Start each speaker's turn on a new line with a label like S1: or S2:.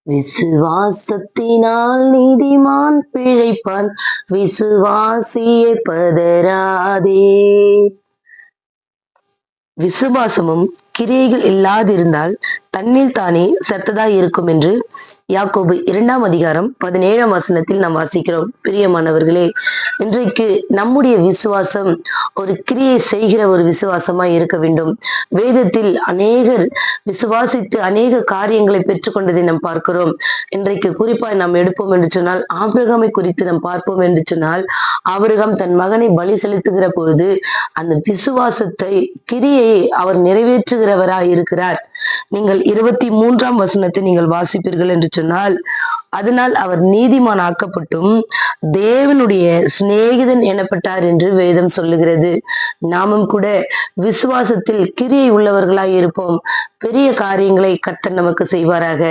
S1: விசுவாசத்தினால் நீதிமான் பிழைப்பான், விசுவாசியே பதறாதே. விசுவாசமும் கிரியைகள் இல்லாதிருந்தால் தன்னில் தானே செத்ததாய் இருக்கும் என்று யாக்கோபு 2 அதிகாரம் 17 நாம் வாசிக்கிறோம். பிரியமானவர்களே, இன்றைக்கு நம்முடைய விசுவாசம் ஒரு கிரியை செய்கிற ஒரு விசுவாசமாய் இருக்க வேண்டும். வேதத்தில் அநேகர் விசுவாசித்து அநேக காரியங்களை பெற்றுக்கொண்டதை நாம் பார்க்கிறோம். இன்றைக்கு குறிப்பாய் நாம் எடுப்போம் என்று சொன்னால், ஆபிரகாமை குறித்து நாம் பார்ப்போம் என்று சொன்னால், ஆபிரகாம் தன் மகனை பலி செலுத்துகிற பொழுது அந்த விசுவாசத்தை கிரியையை அவர் நிறைவேற்றுகிறவராய் இருக்கிறார். நீங்கள் 23 நீங்கள் வாசிப்பீர்கள் என்று சொன்னால், அதனால் அவர் நீதிமான் ஆக்கப்பட்டும் தேவனுடைய சிநேகிதன் எனப்பட்டார் என்று வேதம் சொல்லுகிறது. நாமும் கூட விசுவாசத்தில் கிரியை உள்ளவர்களாய் இருப்போம். பெரிய காரியங்களை கர்த்தர் நமக்கு செய்வாராக.